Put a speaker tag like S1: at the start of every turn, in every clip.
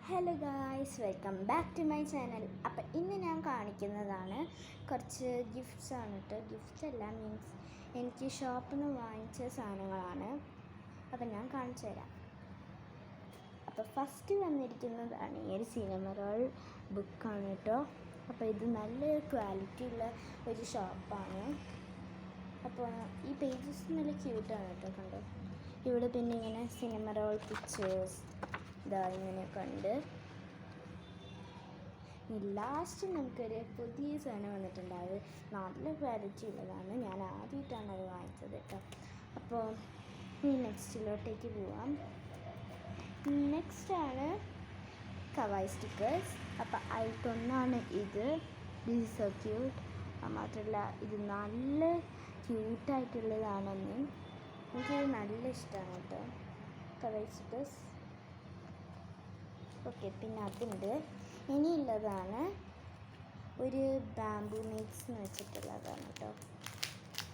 S1: Hello guys, welcome back to my channel. അപ്പം ഇന്ന് ഞാൻ കാണിക്കുന്നതാണ് കുറച്ച് ഗിഫ്റ്റ്സ് ആണ് കേട്ടോ. ഗിഫ്റ്റ്സ് അല്ല, മീൻസ് എനിക്ക് ഷോപ്പിൽ നിന്ന് വാങ്ങിച്ച സാധനങ്ങളാണ്. അപ്പം ഞാൻ കാണിച്ചു തരാം. അപ്പോൾ ഫസ്റ്റ് വന്നിരിക്കുന്നതാണ് ഈ ഒരു സിനിമ റോൾ ബുക്കാണ് കേട്ടോ. അപ്പോൾ ഇത് നല്ല ക്വാളിറ്റി ഉള്ള ഒരു ഷോപ്പാണ്. അപ്പോൾ ഈ പേജസ് നല്ല ക്യൂട്ടാണ് കേട്ടോ, കണ്ടോ. ഇവിടെ പിന്നെ ഇങ്ങനെ സിനിമ റോൾ പിക്ചേഴ്സ് ഇതാ ഇങ്ങനെയൊക്കെ ഉണ്ട്. ലാസ്റ്റ് നമുക്കൊരു പുതിയ സാധനം വന്നിട്ടുണ്ട്. അത് നല്ല ക്വാളിറ്റി ഉള്ളതാണ്. ഞാൻ ആദ്യമായിട്ടാണ് അത് വാങ്ങിച്ചത് കേട്ടോ. അപ്പോൾ ഇനി നെക്സ്റ്റിലോട്ടേക്ക് പോവാം. നെക്സ്റ്റാണ് കവായ് സ്റ്റിക്കേഴ്സ്. അപ്പോൾ അതിലൊന്നാണ് ഇത്. This is so cute. മാത്രമല്ല ഇത് നല്ല ക്യൂട്ടായിട്ടുള്ളതാണെന്ന് എനിക്കത് നല്ല ഇഷ്ടമാണ് കേട്ടോ, കവായ് സ്റ്റിക്കേഴ്സ്. ഓക്കെ, പിന്നെ അതുണ്ട്. ഇനിയുള്ളതാണ് ഒരു ബാംബൂ മേറ്റ്സ് എന്ന് വെച്ചിട്ടുള്ളതാണ് കേട്ടോ.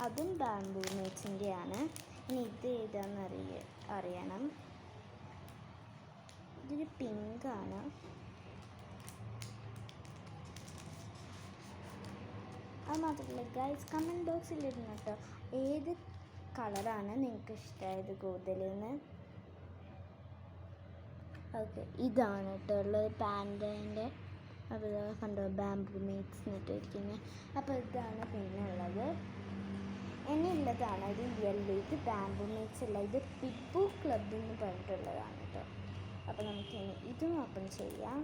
S1: അതും ബാംബൂ മേറ്റ്സിൻ്റെയാണ്. ഇനി ഇത് ഏതാണെന്ന് അറിയണം. ഇതൊരു പിങ്കാണ്. അത് മാത്രമല്ല ഗൈസ്, കമൻറ്റ് ബോക്സിൽ ഇടുന്നു കേട്ടോ, ഏത് കളറാണ് നിങ്ങൾക്ക് ഇഷ്ടമായത് കൂടുതലെന്ന്. ഓക്കെ, ഇതാണ് കേട്ടോ ഉള്ളത് പാൻറ്റേൻ്റെ. അപ്പോൾ കണ്ടോ, ബാംബൂ മേറ്റ്സ് എന്നിട്ടിരിക്കുന്നത്. അപ്പോൾ ഇതാണ് പിന്നെ ഉള്ളത്. ഉള്ളതാണ് ഇത് യെല്ലോ. ഇത് ബാംബൂ മേറ്റ്സ് അല്ല, ഇത് പിപ്പു ക്ലബ് എന്ന് പറഞ്ഞിട്ടുള്ളതാണ് കേട്ടോ. അപ്പോൾ നമുക്ക് ഇനി ഇതും ഓപ്പൺ ചെയ്യാം.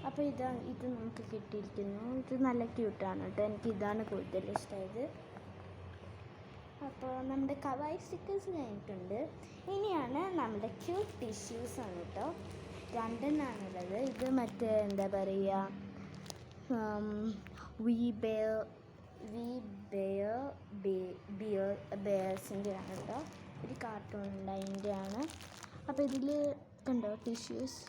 S1: അപ്പോൾ ഇത് നമുക്ക് കിട്ടിയിരിക്കുന്നു. ഇത് നല്ല ക്യൂട്ടാണ് കേട്ടോ. എനിക്ക് ഇതാണ് കൂടുതൽ ഇഷ്ടമായത്. അപ്പോൾ നമ്മുടെ കവായ് സ്റ്റിക്കേഴ്സ് കഴിഞ്ഞിട്ടുണ്ട്. ഇനിയാണ് നമ്മുടെ ക്യൂട്ട് ടിഷ്യൂസാണ് കേട്ടോ. രണ്ടെണ്ണാണുള്ളത്. ഇത് മറ്റേ എന്താ പറയുക, ബിയേഴ്സിൻ്റെ ആണ് കേട്ടോ. ഒരു കാർട്ടൂൺ ഉണ്ട്, അതിൻ്റെ ആണ്. അപ്പോൾ ഇതിൽ കണ്ടോ ടിഷ്യൂസ്.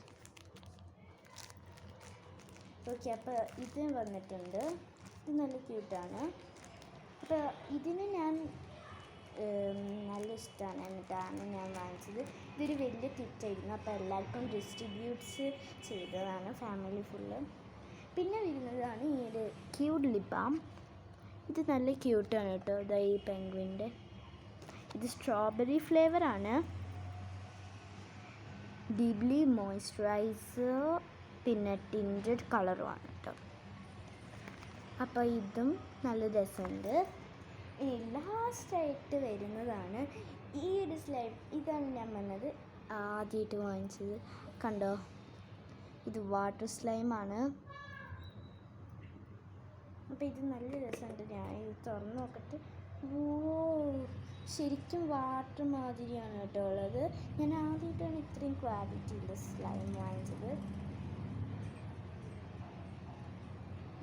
S1: ഓക്കെ, അപ്പോൾ ഇത് വന്നിട്ടുണ്ട്. ഇത് നല്ല ക്യൂട്ടാണ്. അപ്പോൾ ഇതിന് ഞാൻ നല്ല ഇഷ്ടമാണ്, എന്നിട്ടാണ് ഞാൻ വാങ്ങിച്ചത്. ഇതൊരു വലിയ കിറ്റായിരുന്നു. അപ്പോൾ എല്ലാവർക്കും ഡിസ്ട്രിബ്യൂട്ട്സ് ചെയ്തതാണ്, ഫാമിലി ഫുള്ള്. പിന്നെ വരുന്നതാണ് ഈ ഒരു ക്യൂട്ട് ലിപ് ബാം. ഇത് നല്ല ക്യൂട്ടാണ് കേട്ടോ. ഇതാ ഈ പെൻഗ്വിൻ്റെ. ഇത് സ്ട്രോബെറി ഫ്ലേവറാണ്. ഡീപ്ലി മോയ്സ്ചറൈസർ പിന്നെ ടിൻറ്റഡ് കളറുമാണ് കേട്ടോ. അപ്പോൾ ഇതും നല്ല രസമുണ്ട്. ഇനി ലാസ്റ്റായിട്ട് വരുന്നതാണ് ഈ ഒരു സ്ലൈം. ഇതാണ് ഞാൻ പറഞ്ഞത് ആദ്യമായിട്ട് വാങ്ങിച്ചത്. കണ്ടോ, ഇത് വാട്ടർ സ്ലൈമാണ്. അപ്പോൾ ഇത് നല്ല രസമുണ്ട്. ഞാൻ ഇത് തുറന്ന് നോക്കട്ടെ. ശരിക്കും വാട്ടർ മാതിരിയാണ് കേട്ടോ ഉള്ളത്. ഞാൻ ആദ്യമായിട്ടാണ് ഇത്രയും ക്വാളിറ്റി ഉള്ള സ്ലൈം വാങ്ങിച്ചത്.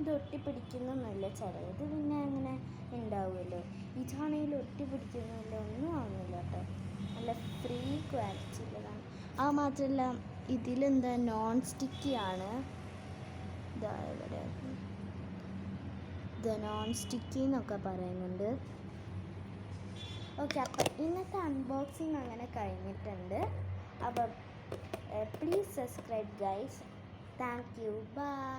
S1: ഇത് ഒട്ടിപ്പിടിക്കുന്നൊന്നുമില്ല, ചിലത് പിന്നെ അങ്ങനെ ഉണ്ടാവുമല്ലോ. ഇതാണെങ്കിൽ ഒട്ടിപ്പിടിക്കുന്നില്ല, ഒന്നും ആവുന്നില്ല കേട്ടോ. നല്ല ഫ്രീ ക്വാളിറ്റി ഉള്ളതാണ്. ആ മാത്രമല്ല ഇതിലെന്താ നോൺ സ്റ്റിക്കി ആണ്. ഇതാ ഇവിടെ ഇത് നോൺ സ്റ്റിക്കി എന്നൊക്കെ പറയുന്നുണ്ട്. ഓക്കെ, അപ്പം ഇന്നത്തെ അൺബോക്സിങ് അങ്ങനെ കഴിഞ്ഞിട്ടുണ്ട്. അപ്പം please subscribe guys. Thank you, by.